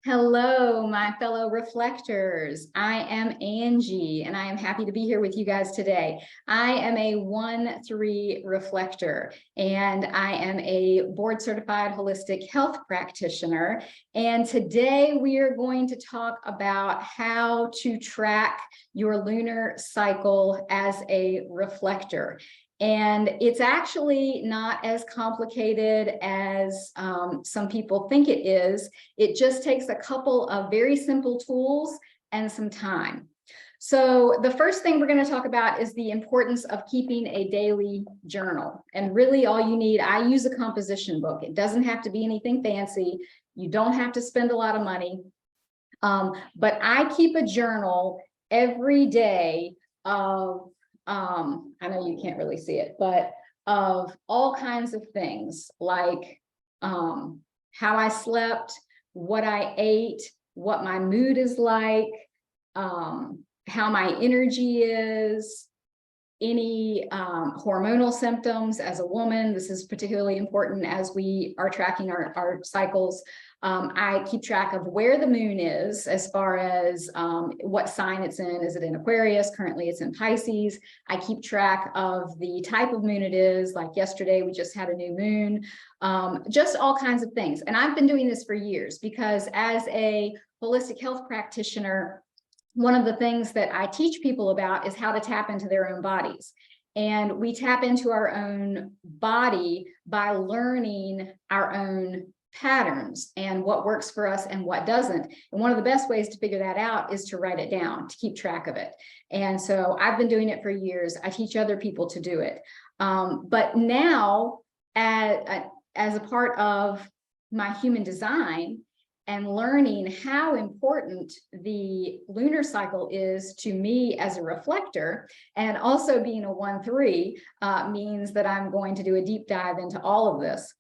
Hello, my fellow reflectors. I am Angie, and I am happy to be here with you guys today. I am a 1-3 reflector, and I am a board-certified holistic health practitioner. And today we are going to talk about how to track your lunar cycle as a reflector. And it's actually not as complicated as some people think it is. It just takes a couple of very simple tools and some time. So the first thing we're going to talk about is the importance of keeping a daily journal. And really all you need, I use a composition book. It doesn't have to be anything fancy. You don't have to spend a lot of money. But I keep a journal every day of I know you can't really see it, but of all kinds of things like how I slept, what I ate, what my mood is like, how my energy is, any hormonal symptoms as a woman. This is particularly important as we are tracking our cycles. I keep track of where the moon is as far as what sign it's in. Is it in Aquarius? Currently it's in Pisces. I keep track of the type of moon it is. Like yesterday, we just had a new moon, just all kinds of things. And I've been doing this for years because as a holistic health practitioner, one of the things that I teach people about is how to tap into their own bodies. And we tap into our own body by learning our own patterns and what works for us and what doesn't. And one of the best ways to figure that out is to write it down, to keep track of it. And so I've been doing it for years. I teach other people to do it. But now, as a part of my human design, and learning how important the lunar cycle is to me as a reflector, and also being a 1-3 means that I'm going to do a deep dive into all of this.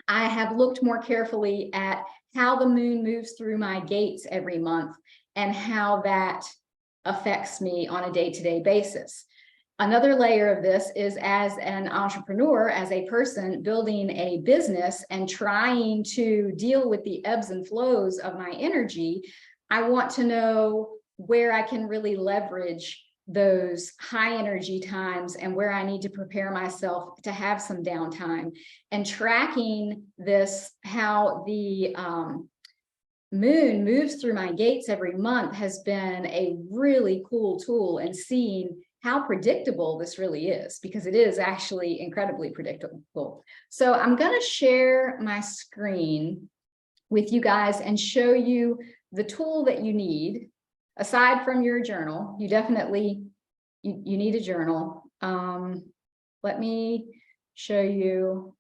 I have looked more carefully at how the moon moves through my gates every month and how that affects me on a day-to-day basis. Another layer of this is as an entrepreneur, as a person building a business and trying to deal with the ebbs and flows of my energy, I want to know where I can really leverage those high energy times and where I need to prepare myself to have some downtime. And tracking this, how the moon moves through my gates every month has been a really cool tool, and seeing how predictable this really is, because it is actually incredibly predictable. So I'm going to share my screen with you guys and show you the tool that you need. Aside from your journal, you definitely you need a journal. Let me show you.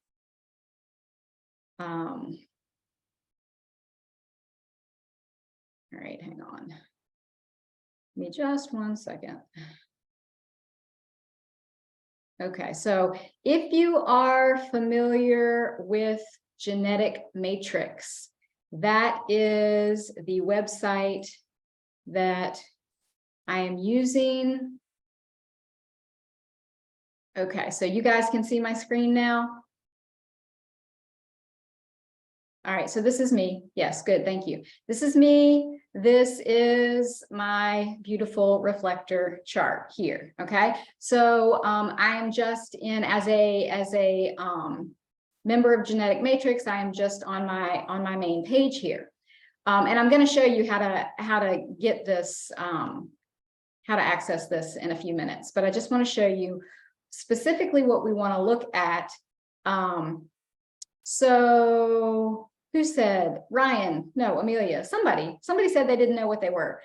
All right, hang on. Give me just 1 second. Okay, so if you are familiar with Genetic Matrix, that is the website that I am using. Okay, so you guys can see my screen now. All right, so this is me. Yes, good, thank you. This is me. This is my beautiful reflector chart here. Okay, so I am just in as a member of Genetic Matrix. I am just on my main page here, and I'm going to show you how to get this, how to access this in a few minutes. But I just want to show you specifically what we want to look at. So who said? Ryan? No, Amelia. Somebody said they didn't know what they were.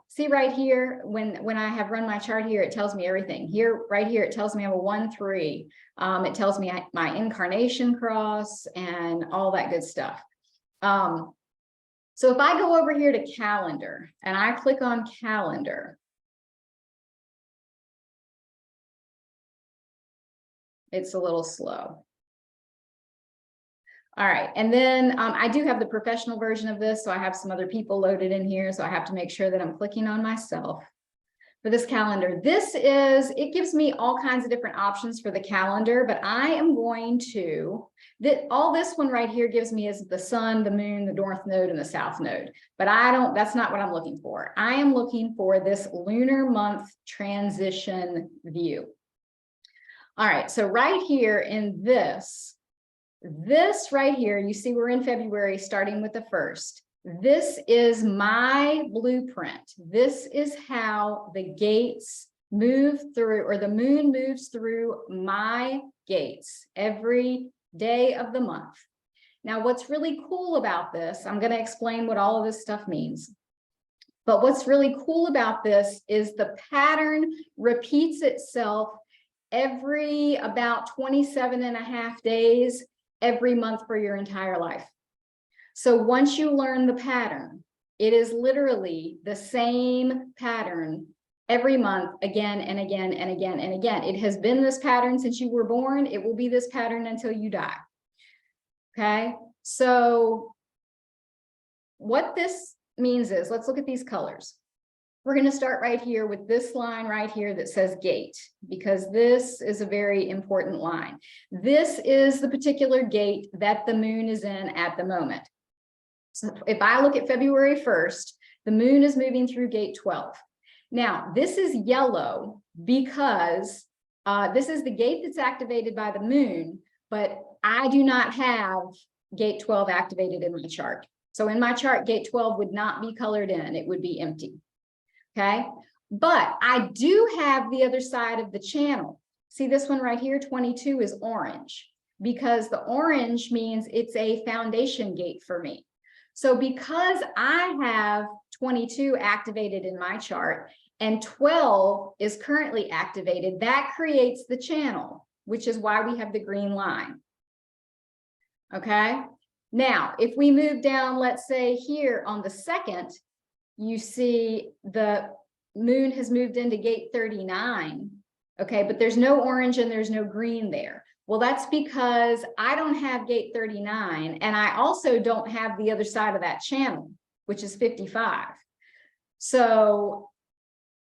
See right here, when I have run my chart here, it tells me everything. Here, right here, it tells me I'm a 1-3. It tells me my incarnation cross and all that good stuff. So if I go over here to calendar and I click on calendar, it's a little slow. All right, and then I do have the professional version of this, so I have some other people loaded in here, so I have to make sure that I'm clicking on myself. for this calendar. It gives me all kinds of different options for the calendar, but I am going to, all this one right here gives me is the sun, the moon, the north node, and the south node. But that's not what I'm looking for. I am looking for this lunar month transition view. All right, so right here in this right here, you see we're in February, starting with the 1st. This is my blueprint. This is how the gates move through, or the moon moves through my gates every day of the month. Now, what's really cool about this, I'm going to explain what all of this stuff means. But what's really cool about this is the pattern repeats itself every about 27.5 days every month for your entire life. So once you learn the pattern, it is literally the same pattern every month, again and again and again and again. It has been this pattern since you were born. It will be this pattern until you die. Okay, so what this means is, let's look at these colors. We're going to start right here with this line right here that says gate, because this is a very important line. This is the particular gate that the moon is in at the moment. So if I look at February 1st, the moon is moving through gate 12. Now, this is yellow because this is the gate that's activated by the moon, but I do not have gate 12 activated in my chart. So in my chart, gate 12 would not be colored in, it would be empty. Okay, but I do have the other side of the channel. See this one right here, 22 is orange, because the orange means it's a foundation gate for me. So because I have 22 activated in my chart and 12 is currently activated, that creates the channel, which is why we have the green line. Okay, now if we move down, let's say here on the 2nd, you see the moon has moved into gate 39. Okay, but there's no orange and there's no green there. Well, that's because I don't have gate 39, and I also don't have the other side of that channel, which is 55. So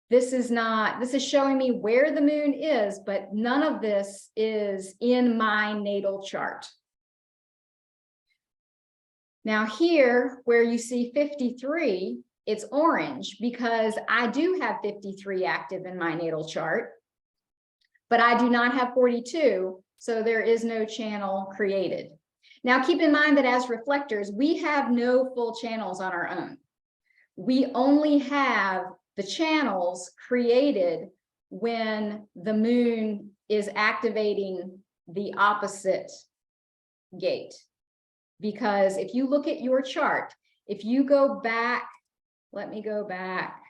this is showing me where the moon is, but none of this is in my natal chart. Now here, where you see 53, it's orange because I do have 53 active in my natal chart, but I do not have 42. So there is no channel created. Now, keep in mind that as reflectors, we have no full channels on our own. We only have the channels created when the moon is activating the opposite gate. Because if you look at your chart, if you go back, let me go back.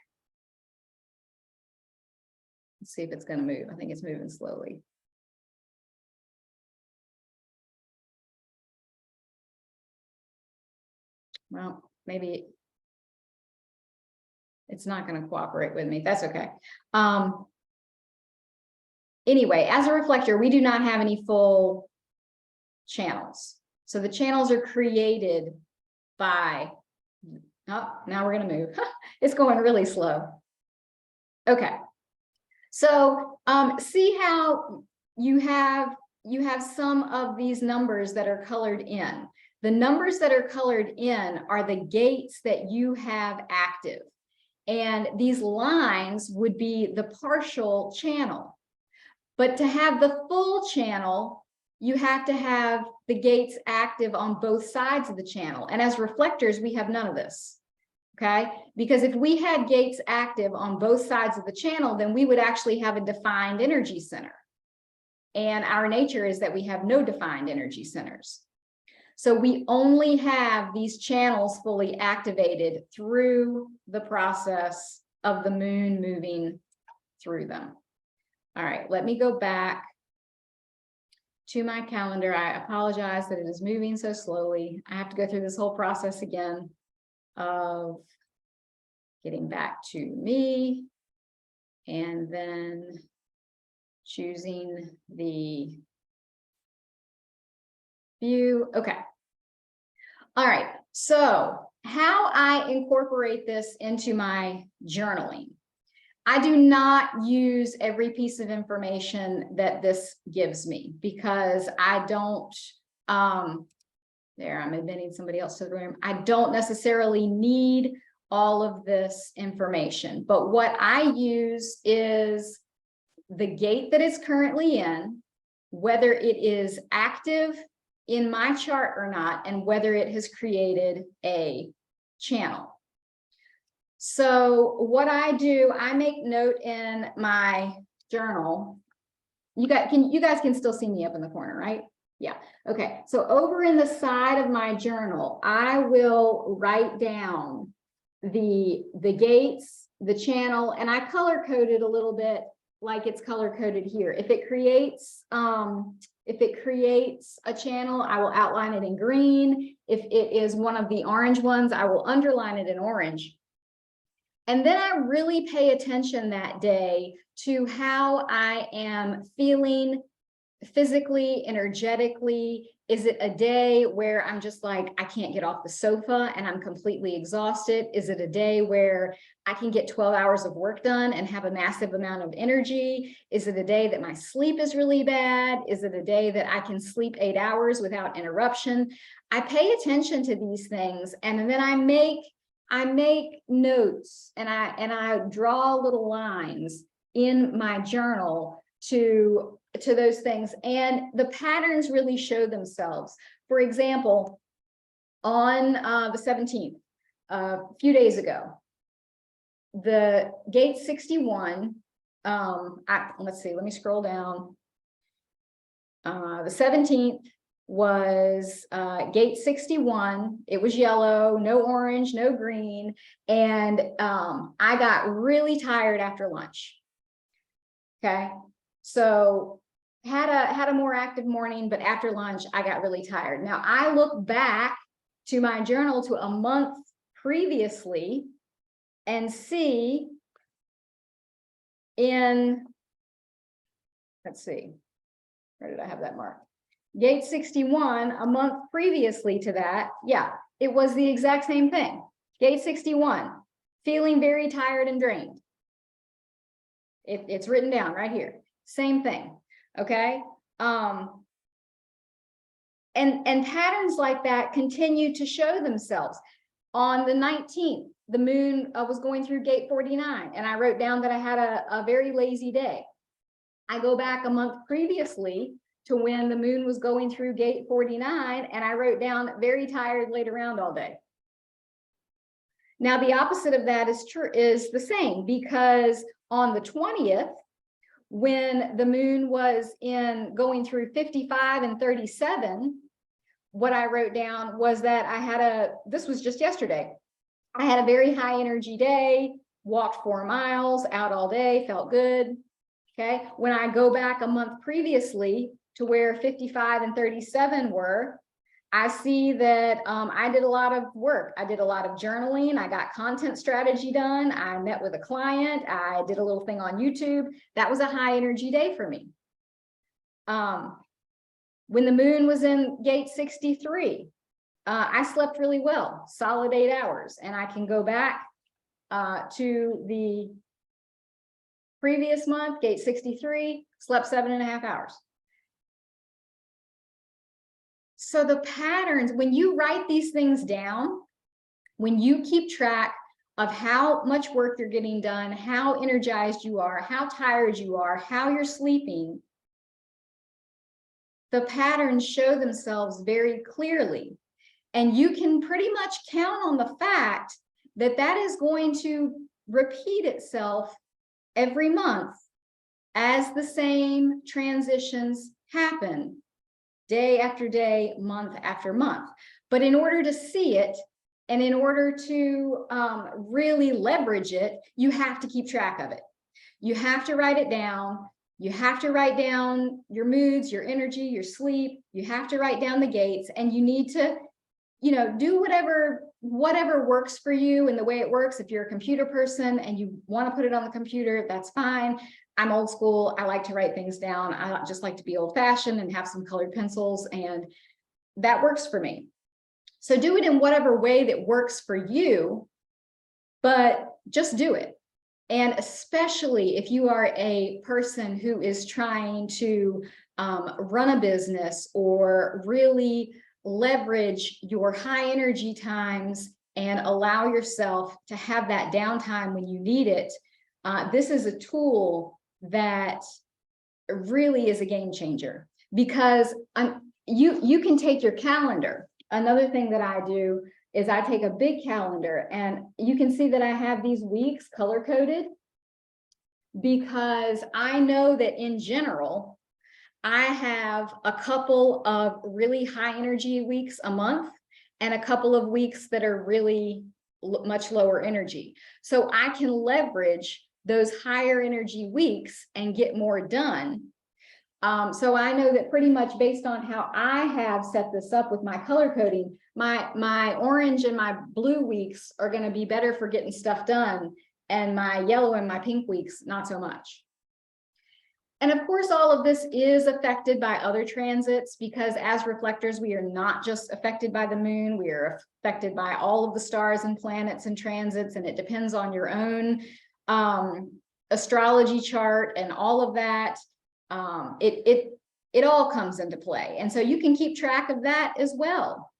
Let's see if it's going to move. I think it's moving slowly. Well, maybe it's not going to cooperate with me. That's okay. Anyway, as a reflector, we do not have any full channels. So the channels are created by, oh, now we're going to move. It's going really slow. Okay. So see how you have some of these numbers that are colored in. The numbers that are colored in are the gates that you have active. And these lines would be the partial channel. But to have the full channel, you have to have the gates active on both sides of the channel. And as reflectors, we have none of this. Okay, because if we had gates active on both sides of the channel, then we would actually have a defined energy center. And our nature is that we have no defined energy centers. So we only have these channels fully activated through the process of the moon moving through them. All right, let me go back to my calendar. I apologize that it is moving so slowly. I have to go through this whole process again of getting back to me and then choosing the view. Okay. All right. So how I incorporate this into my journaling. I do not use every piece of information that this gives me because I don't, there, I'm admitting somebody else to the room. I don't necessarily need all of this information, but what I use is the gate that it's currently in, whether it is active in my chart or not, and whether it has created a channel. So what I do, I make note in my journal. You guys can still see me up in the corner, right? Yeah. Okay. So over in the side of my journal, I will write down the gates, the channel, and I color code it a little bit like it's color coded here. If it creates a channel, I will outline it in green. If it is one of the orange ones, I will underline it in orange. And then I really pay attention that day to how I am feeling physically, energetically. Is it a day where I'm just like, I can't get off the sofa and I'm completely exhausted? Is it a day where I can get 12 hours of work done and have a massive amount of energy? Is it a day that my sleep is really bad? Is it a day that I can sleep 8 hours without interruption? I pay attention to these things, and then I make notes, and I draw little lines in my journal to those things, and the patterns really show themselves. For example, on the 17th, a few days ago, the gate 61, let's see, let me scroll down. The 17th was gate 61. It was yellow, no orange, no green, and I got really tired after lunch. Okay, so had a more active morning, but after lunch I got really tired. Now I look back to my journal to a month previously and see in, let's see, where did I have that marked? Gate 61, a month previously to that, yeah, it was the exact same thing. Gate 61, feeling very tired and drained. It's written down right here. Same thing, okay? And patterns like that continue to show themselves. On the 19th, the moon was going through gate 49, and I wrote down that I had a very lazy day. I go back a month previously to when the moon was going through gate 49, and I wrote down very tired, laid around all day. Now the opposite of that is true, is the same, because on the 20th, when the moon was going through 55 and 37, what I wrote down was that this was just yesterday, I had a very high energy day, walked 4 miles, out all day, felt good. Okay, when I go back a month previously to where 55 and 37 were, I see that I did a lot of work. I did a lot of journaling. I got content strategy done. I met with a client. I did a little thing on YouTube. That was a high energy day for me. When the moon was in gate 63, I slept really well, solid 8 hours. And I can go back to the previous month, gate 63, slept 7.5 hours. So the patterns, when you write these things down, when you keep track of how much work you're getting done, how energized you are, how tired you are, how you're sleeping, the patterns show themselves very clearly. And you can pretty much count on the fact that that is going to repeat itself every month as the same transitions happen, day after day, month after month. But in order to see it, and in order to really leverage it, you have to keep track of it. You have to write it down. You have to write down your moods, your energy, your sleep. You have to write down the gates, and you need to, do whatever works for you and the way it works. If you're a computer person and you want to put it on the computer, that's fine. I'm old school. I like to write things down. I just like to be old fashioned and have some colored pencils, and that works for me. So do it in whatever way that works for you, but just do it. And especially if you are a person who is trying to run a business or really leverage your high energy times and allow yourself to have that downtime when you need it, this is a tool that really is a game changer, because you can take your calendar. Another thing that I do is I take a big calendar, and you can see that I have these weeks color coded, because I know that in general, I have a couple of really high energy weeks a month and a couple of weeks that are really much lower energy. So I can leverage those higher energy weeks and get more done. So I know that pretty much based on how I have set this up with my color coding, my orange and my blue weeks are going to be better for getting stuff done, and my yellow and my pink weeks, not so much. And of course, all of this is affected by other transits, because as reflectors, we are not just affected by the moon, we are affected by all of the stars and planets and transits, and it depends on your own astrology chart and all of that. It all comes into play. And so you can keep track of that as well.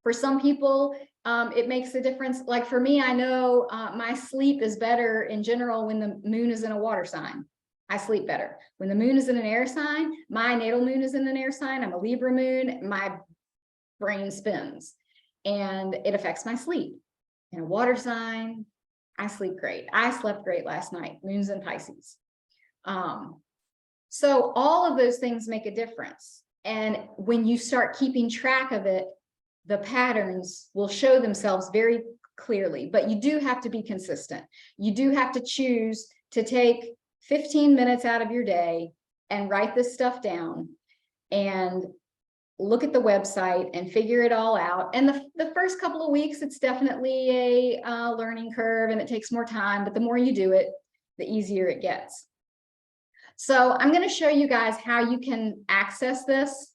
For some people, it makes a difference. Like for me, I know my sleep is better in general when the moon is in a water sign. I sleep better. When the moon is in an air sign, my natal moon is in an air sign, I'm a Libra moon, my brain spins and it affects my sleep. In a water sign, I sleep great. I slept great last night, moon's in Pisces. So all of those things make a difference. And when you start keeping track of it, the patterns will show themselves very clearly, but you do have to be consistent. You do have to choose to take 15 minutes out of your day and write this stuff down and look at the website and figure it all out. And the first couple of weeks, it's definitely a learning curve and it takes more time, but the more you do it, the easier it gets. So I'm going to show you guys how you can access this.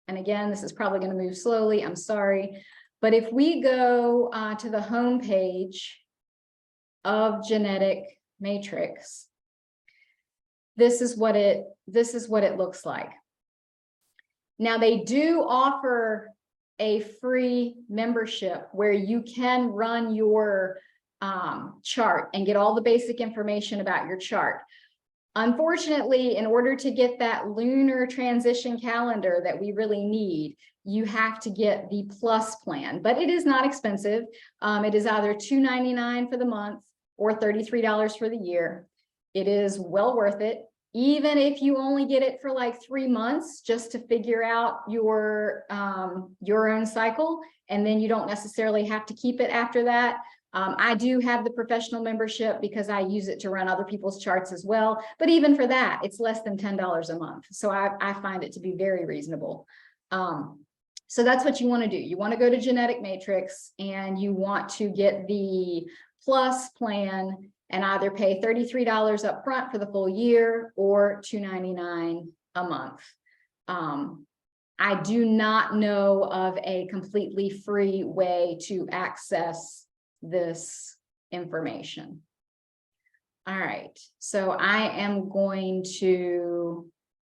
And again, this is probably going to move slowly. I'm sorry. But if we go to the home page of Genetic Matrix, this is what it looks like. Now, they do offer a free membership where you can run your chart and get all the basic information about your chart. Unfortunately, in order to get that lunar transition calendar that we really need, you have to get the plus plan, but it is not expensive. It is either $2.99 for the month or $33 for the year. It is well worth it, even if you only get it for like 3 months, just to figure out your own cycle, and then you don't necessarily have to keep it after that. I do have the professional membership because I use it to run other people's charts as well. But even for that, it's less than $10 a month. So I find it to be very reasonable. So that's what you want to do. You want to go to Genetic Matrix and you want to get the plus plan and either pay $33 up front for the full year or $2.99 a month. I do not know of a completely free way to access this information. All right, so I am going to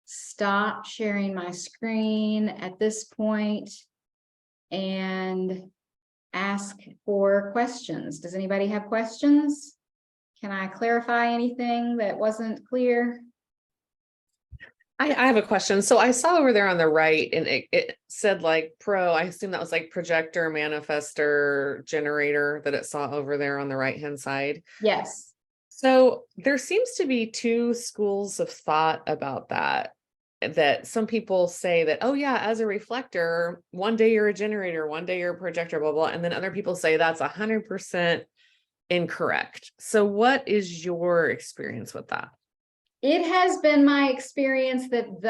stop sharing my screen at this point and ask for questions. Does anybody have questions? Can I clarify anything that wasn't clear? I have a question. So I saw over there on the right, and it said like pro. I assume that was like projector, manifestor, generator that it saw over there on the right-hand side. Yes. So there seems to be two schools of thought about that. That some people say that, oh yeah, as a reflector, one day you're a generator, one day you're a projector, blah, blah. And then other people say that's 100% incorrect. So what is your experience with that? It has been my experience that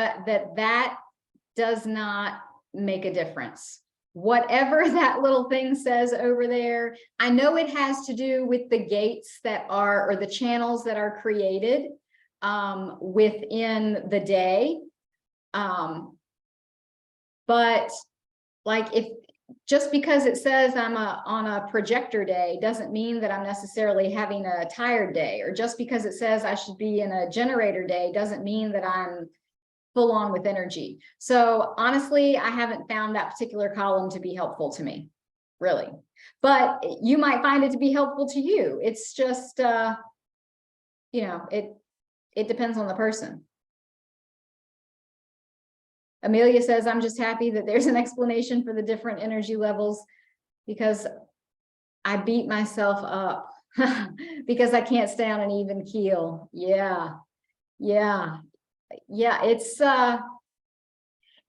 does not make a difference. Whatever that little thing says over there, I know it has to do with the gates that are, or the channels that are created within the day. But like if just because it says I'm on a projector day doesn't mean that I'm necessarily having a tired day, or just because it says I should be in a generator day doesn't mean that I'm full on with energy. So honestly, I haven't found that particular column to be helpful to me, really. But you might find it to be helpful to you. It's just, you know, it depends on the person. Amelia says, I'm just happy that there's an explanation for the different energy levels, because I beat myself up because I can't stay on an even keel. Yeah. It's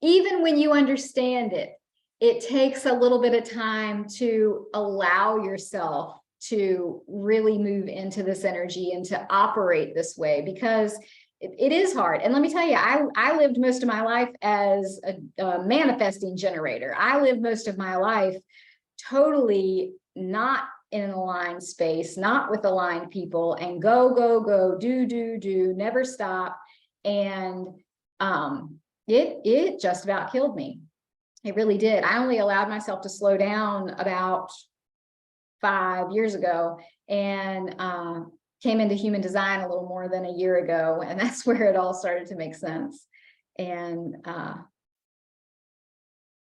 even when you understand it, it takes a little bit of time to allow yourself to really move into this energy and to operate this way, because it is hard. And let me tell you, I lived most of my life as a manifesting generator. I lived most of my life totally not in an aligned space, not with aligned people, and go, do, never stop. And it just about killed me. It really did. I only allowed myself to slow down about 5 years ago, and came into human design a little more than a year ago. And that's where it all started to make sense. And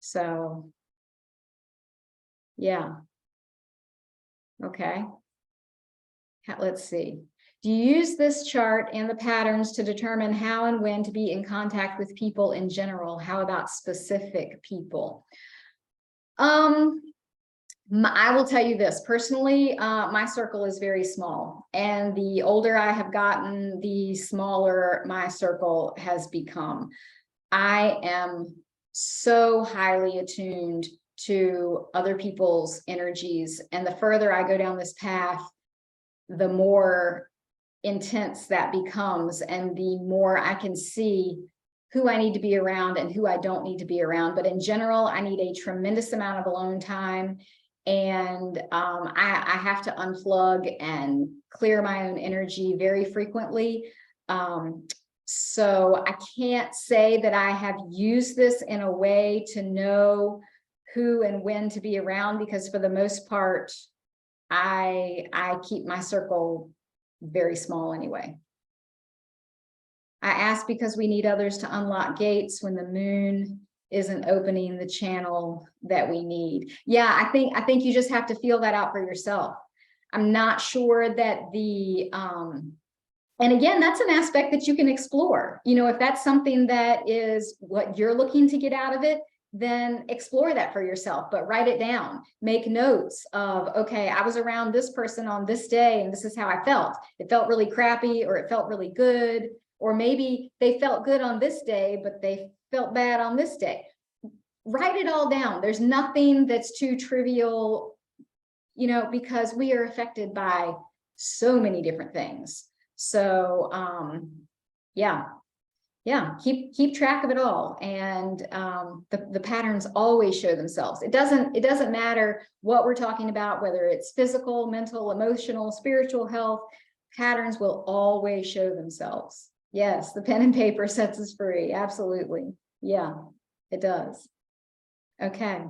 so, yeah. Okay. Let's see. Do you use this chart and the patterns to determine how and when to be in contact with people in general? How about specific people? I will tell you this personally, my circle is very small, and the older I have gotten, the smaller my circle has become. I am so highly attuned to other people's energies, and the further I go down this path, the more intense that becomes, and the more I can see who I need to be around and who I don't need to be around. But in general, I need a tremendous amount of alone time, and I have to unplug and clear my own energy very frequently. So I can't say that I have used this in a way to know who and when to be around, because for the most part, I keep my circle very small anyway. I ask because we need others to unlock gates when the moon isn't opening the channel that we need. Yeah, I think you just have to feel that out for yourself. I'm not sure that the and again, that's an aspect that you can explore. You know, if that's something that is what you're looking to get out of it, then explore that for yourself, but write it down. Make notes of, okay, I was around this person on this day and this is how I felt. It felt really crappy, or it felt really good, or maybe they felt good on this day, but they felt bad on this day. Write it all down. There's nothing that's too trivial, you know, because we are affected by so many different things. So yeah, keep track of it all. And the patterns always show themselves. It doesn't matter what we're talking about, whether it's physical, mental, emotional, spiritual health, patterns will always show themselves. Yes, the pen and paper sets us free. Absolutely. Yeah, it does. Okay.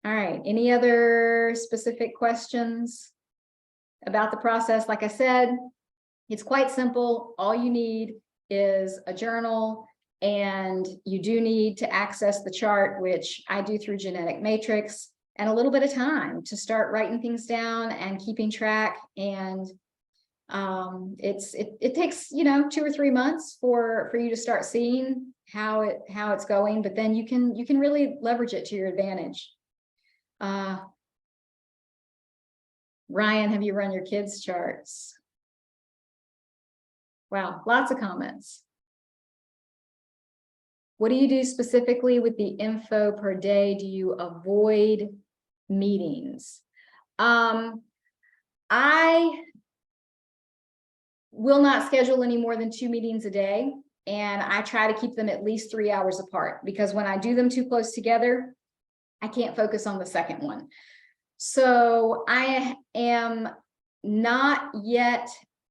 All right. Any other specific questions about the process? Like I said, it's quite simple. All you need is a journal, and you do need to access the chart, which I do through Genetic Matrix, and a little bit of time to start writing things down and keeping track. And it takes, you know, 2 or 3 months for you to start seeing how it's going, but then you can really leverage it to your advantage. Ryan, have you run your kids' charts? Wow, lots of comments. What do you do specifically with the info per day? Do you avoid meetings? I will not schedule any more than 2 meetings a day, and I try to keep them at least 3 hours apart, because when I do them too close together, I can't focus on the second one. So I am not yet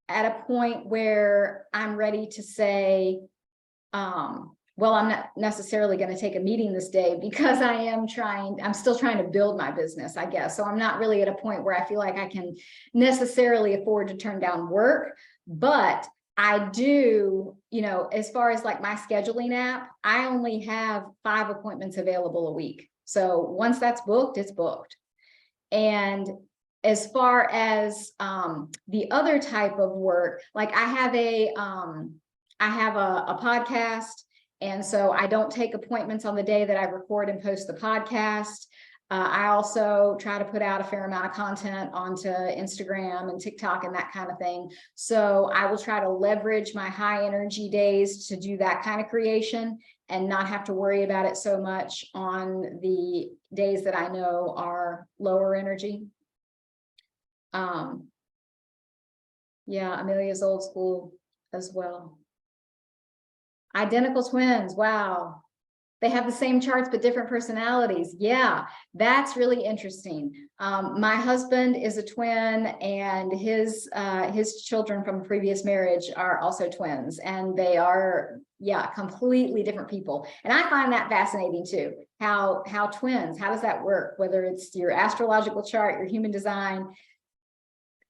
at a point where I'm ready to say, well, I'm not necessarily going to take a meeting this day because I'm still trying to build my business, I guess. So I'm not really at a point where I feel like I can necessarily afford to turn down work, but I do, you know, as far as like my scheduling app, I only have 5 appointments available a week. So once that's booked, it's booked. And as far as the other type of work, like I have a podcast. And so I don't take appointments on the day that I record and post the podcast. I also try to put out a fair amount of content onto Instagram and TikTok and that kind of thing. So I will try to leverage my high energy days to do that kind of creation and not have to worry about it so much on the days that I know are lower energy. Yeah, Amelia's old school as well. Identical twins. Wow. They have the same charts, but different personalities. Yeah, that's really interesting. My husband is a twin, and his children from a previous marriage are also twins, and they are, yeah, completely different people. And I find that fascinating too. How twins, how does that work? Whether it's your astrological chart, your human design,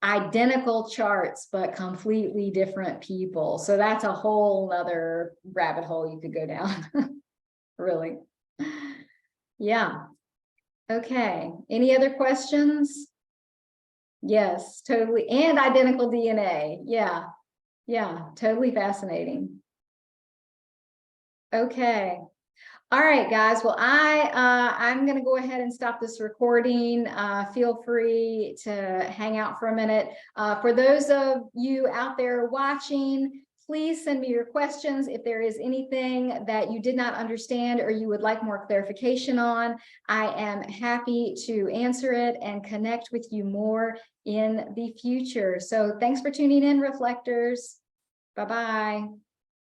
identical charts, but completely different people. So that's a whole other rabbit hole you could go down. Really. Yeah. Okay. Any other questions? Yes, totally. And identical DNA. Yeah. Yeah. Totally fascinating. Okay. All right, guys. Well, I'm going to go ahead and stop this recording. Feel free to hang out for a minute. For those of you out there watching, please send me your questions. If there is anything that you did not understand or you would like more clarification on, I am happy to answer it and connect with you more in the future. So thanks for tuning in, Reflectors. Bye-bye.